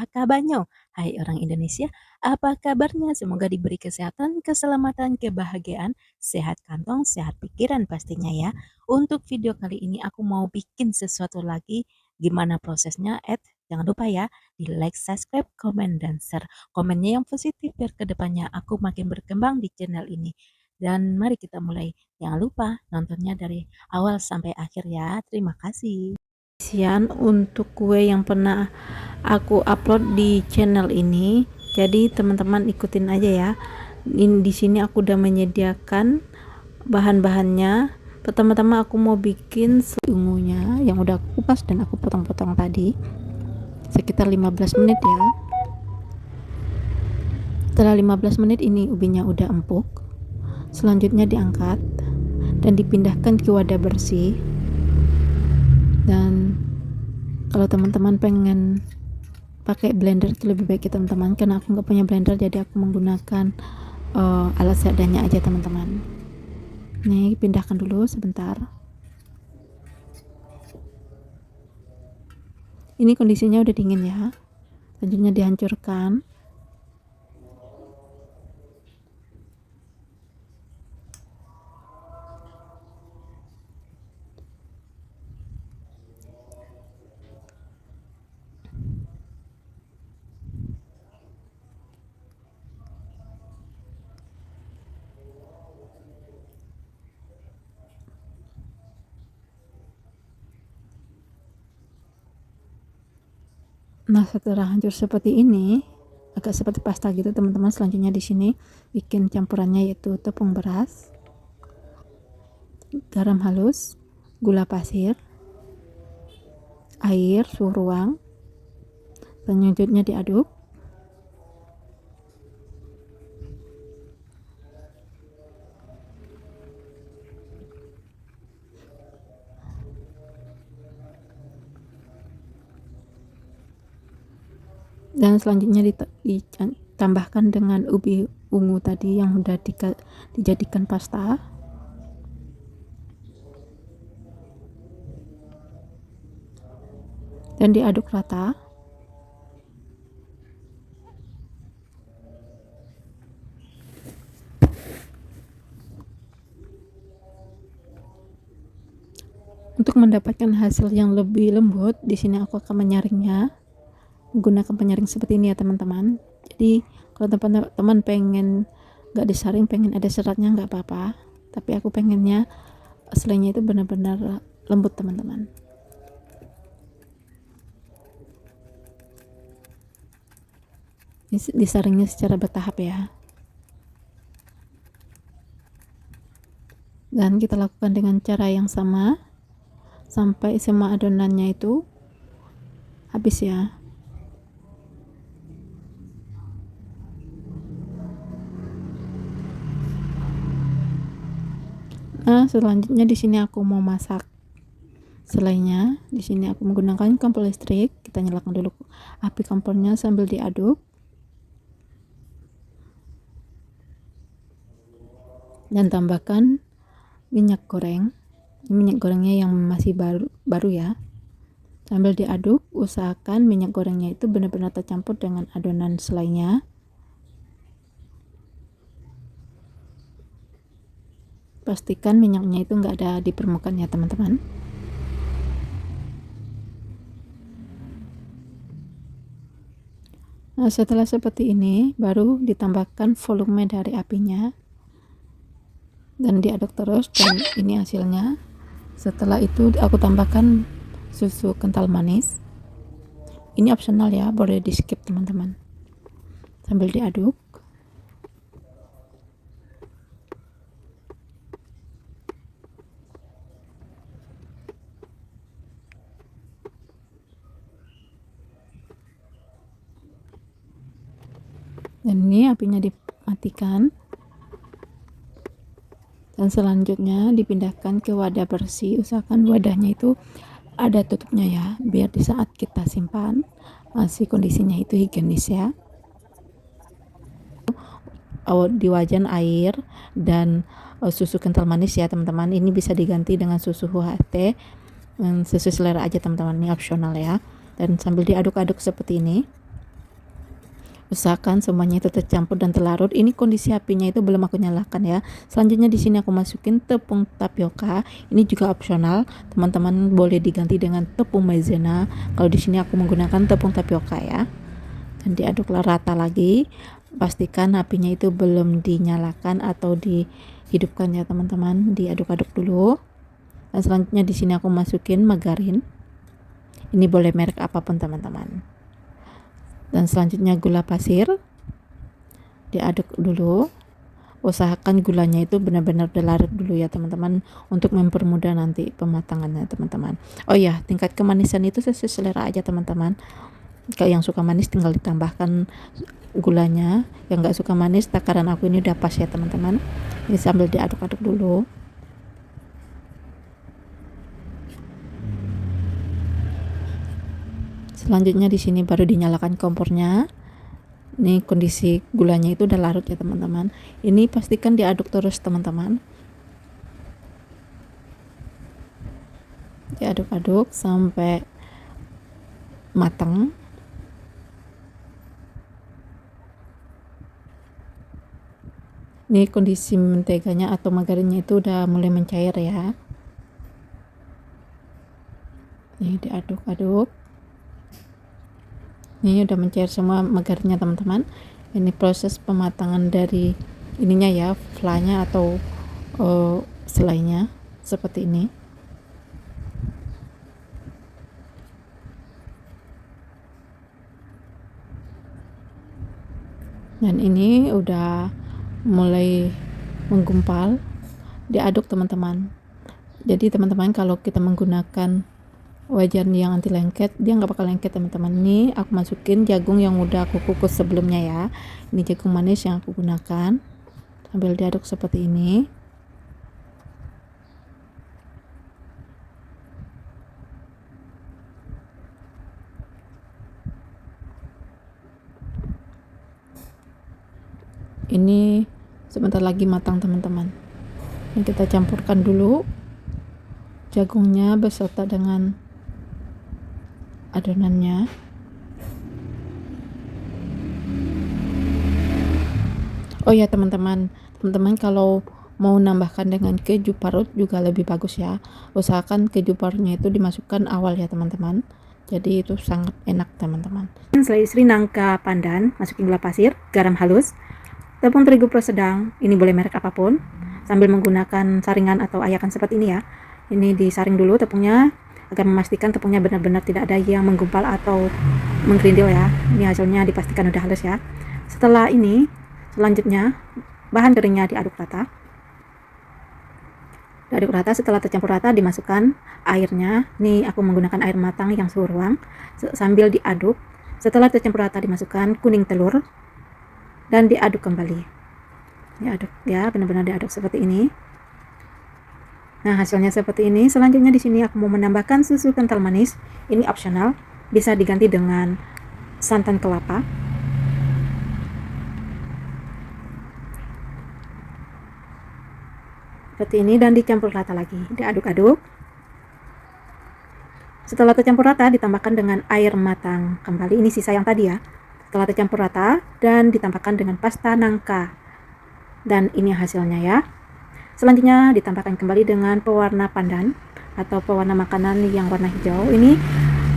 kabarnya? Hai orang Indonesia, apa kabarnya? Semoga diberi kesehatan, keselamatan, kebahagiaan, sehat kantong, sehat pikiran pastinya ya. Untuk video kali ini aku mau bikin sesuatu lagi. Gimana prosesnya? Jangan lupa ya, di like, subscribe, komen, dan share. Komennya yang positif biar kedepannya aku makin berkembang di channel ini. Dan mari kita mulai. Jangan lupa nontonnya dari awal sampai akhir ya. Terima kasih. Untuk kue yang pernah aku upload di channel ini, jadi teman-teman ikutin aja ya. Di sini aku udah menyediakan bahan-bahannya. Pertama-tama aku mau bikin ungunya yang udah aku kupas dan aku potong-potong tadi sekitar 15 menit ya. Setelah 15 menit ini ubinya udah empuk, selanjutnya diangkat dan dipindahkan ke wadah bersih. Dan kalau teman-teman pengen pakai blender itu lebih baik ya teman-teman, karena aku nggak punya blender jadi aku menggunakan alat seadanya aja teman-teman. Nih pindahkan dulu sebentar. Ini kondisinya udah dingin ya. Selanjutnya dihancurkan. Nah, setelah hancur seperti ini, agak seperti pasta gitu teman-teman. Selanjutnya di sini bikin campurannya yaitu tepung beras, garam halus, gula pasir, air suhu ruang. Selanjutnya diaduk. Dan selanjutnya ditambahkan dengan ubi ungu tadi yang udah dijadikan pasta. Dan diaduk rata. Untuk mendapatkan hasil yang lebih lembut, di sini aku akan menyaringnya menggunakan penyaring seperti ini ya teman-teman. Jadi kalau teman-teman pengen nggak disaring, pengen ada seratnya nggak apa-apa, tapi aku pengennya selainya itu benar-benar lembut teman-teman. Disaringnya secara bertahap ya, dan kita lakukan dengan cara yang sama sampai semua adonannya itu habis ya. Nah, selanjutnya di sini aku mau masak selainya. Di sini aku menggunakan kompor listrik. Kita nyalakan dulu api kompornya sambil diaduk. Dan tambahkan minyak goreng. Minyak gorengnya yang masih baru ya. Sambil diaduk, usahakan minyak gorengnya itu benar-benar tercampur dengan adonan selainya. Pastikan minyaknya itu nggak ada di permukaan ya teman-teman. Nah, setelah seperti ini baru ditambahkan volume dari apinya dan diaduk terus, dan ini hasilnya. Setelah itu aku tambahkan susu kental manis. Ini opsional ya, boleh di skip teman-teman. Sambil diaduk. Dan ini apinya dimatikan. Dan selanjutnya dipindahkan ke wadah bersih. Usahakan wadahnya itu ada tutupnya ya, biar di saat kita simpan masih kondisinya itu higienis ya. Di wajan air dan susu kental manis ya teman-teman. Ini bisa diganti dengan susu UHT, sesuai selera aja teman-teman, ini opsional ya. Dan sambil diaduk-aduk seperti ini, Usahakan semuanya itu tercampur dan terlarut. Ini kondisi apinya itu belum aku nyalakan ya. Selanjutnya di sini aku masukin tepung tapioka. Ini juga opsional. Teman-teman boleh diganti dengan tepung maizena. Kalau di sini aku menggunakan tepung tapioka ya. Dan diaduklah rata lagi. Pastikan apinya itu belum dinyalakan atau dihidupkan ya teman-teman. Diaduk-aduk dulu. Dan selanjutnya di sini aku masukin margarin. Ini boleh merek apapun teman-teman. Dan selanjutnya gula pasir, diaduk dulu. Usahakan gulanya itu benar-benar larut dulu ya teman-teman, untuk mempermudah nanti pematangannya teman-teman. Oh ya, tingkat kemanisan itu sesuai selera aja teman-teman. Kalau yang suka manis tinggal ditambahkan gulanya, yang nggak suka manis takaran aku ini udah pas ya teman-teman. Ini sambil diaduk-aduk dulu. Selanjutnya di sini baru dinyalakan kompornya. Ini kondisi gulanya itu udah larut ya teman-teman. Ini pastikan diaduk terus teman-teman. Diaduk-aduk sampai matang. Ini kondisi menteganya atau margarinnya itu udah mulai mencair ya. Ini diaduk-aduk. Ini udah mencair semua margarinnya teman-teman. Ini proses pematangan dari ininya ya, flanya atau selainya seperti ini. Dan ini udah mulai menggumpal. Diaduk teman-teman. Jadi teman-teman kalau kita menggunakan wajan yang anti lengket, dia nggak bakal lengket teman-teman. Ini aku masukin jagung yang udah aku kukus sebelumnya ya. Ini jagung manis yang aku gunakan. Sambil diaduk seperti ini. Ini sebentar lagi matang teman-teman. Ini kita campurkan dulu jagungnya beserta dengan adonannya. Oh ya teman-teman kalau mau nambahkan dengan keju parut juga lebih bagus ya. Usahakan keju parutnya itu dimasukkan awal ya teman-teman. Jadi itu sangat enak teman-teman. Selisih nangka pandan, masukin gula pasir, garam halus, tepung terigu pro sedang, ini boleh merek apapun, sambil menggunakan saringan atau ayakan seperti ini ya. Ini disaring dulu tepungnya agar memastikan tepungnya benar-benar tidak ada yang menggumpal atau menggerindil ya. Ini hasilnya dipastikan udah halus ya. Setelah ini, selanjutnya bahan keringnya diaduk rata. Diaduk rata, setelah tercampur rata dimasukkan airnya. Ini aku menggunakan air matang yang suhu ruang. Sambil diaduk, setelah tercampur rata dimasukkan kuning telur dan diaduk kembali. Diaduk ya, benar-benar diaduk seperti ini. Nah, hasilnya seperti ini. Selanjutnya di sini aku mau menambahkan susu kental manis. Ini opsional, bisa diganti dengan santan kelapa. Seperti ini dan dicampur rata lagi. Diaduk-aduk. Setelah tercampur rata ditambahkan dengan air matang kembali. Ini sisa yang tadi ya. Setelah tercampur rata dan ditambahkan dengan pasta nangka. Dan ini hasilnya ya. Selanjutnya ditambahkan kembali dengan pewarna pandan atau pewarna makanan yang warna hijau. Ini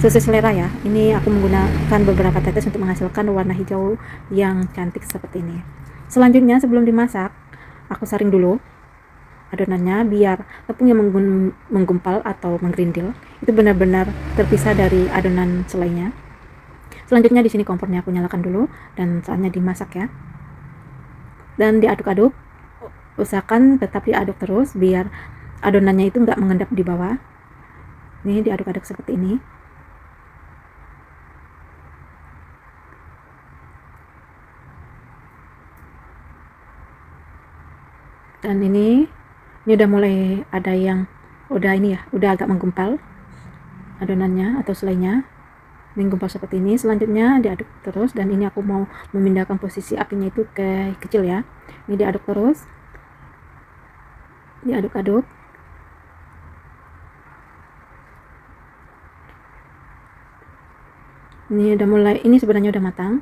sesuai selera ya. Ini aku menggunakan beberapa tetes untuk menghasilkan warna hijau yang cantik seperti ini. Selanjutnya sebelum dimasak, aku saring dulu adonannya biar tepung yang menggumpal atau menggerindil itu benar-benar terpisah dari adonan selainya. Selanjutnya di sini kompornya aku nyalakan dulu dan saatnya dimasak ya. Dan diaduk-aduk. Usahakan tetap diaduk terus biar adonannya itu nggak mengendap di bawah. Ini diaduk-aduk seperti ini. Dan ini udah mulai ada yang udah agak menggumpal adonannya atau selainya. Ini gumpal seperti ini. Selanjutnya diaduk terus dan ini aku mau memindahkan posisi apinya itu ke kecil ya. Ini diaduk terus. Diaduk-aduk. Ini udah mulai, ini sebenarnya udah matang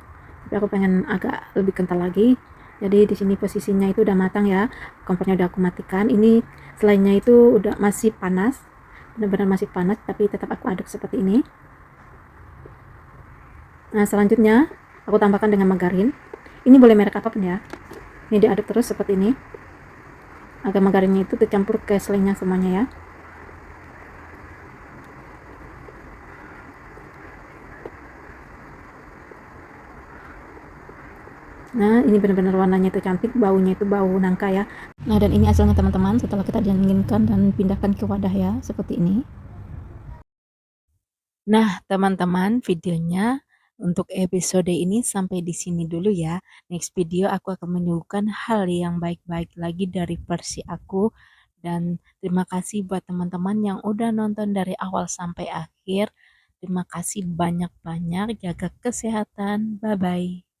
tapi aku pengen agak lebih kental lagi. Jadi di sini posisinya itu udah matang ya, kompornya udah aku matikan. Ini selainnya itu udah masih panas, benar-benar masih panas, tapi tetap aku aduk seperti ini. Nah, selanjutnya aku tambahkan dengan margarin. Ini boleh merek apapun ya. Ini diaduk terus seperti ini agar margarinnya itu tercampur ke selainya semuanya ya. Nah, ini benar-benar warnanya itu cantik, baunya itu bau nangka ya. Nah, dan ini hasilnya teman-teman setelah kita dinginkan dan pindahkan ke wadah ya, seperti ini. Nah, teman-teman, videonya untuk episode ini sampai di sini dulu ya. Next video aku akan menyuguhkan hal yang baik-baik lagi dari versi aku. Dan terima kasih buat teman-teman yang udah nonton dari awal sampai akhir. Terima kasih banyak-banyak, jaga kesehatan. Bye-bye.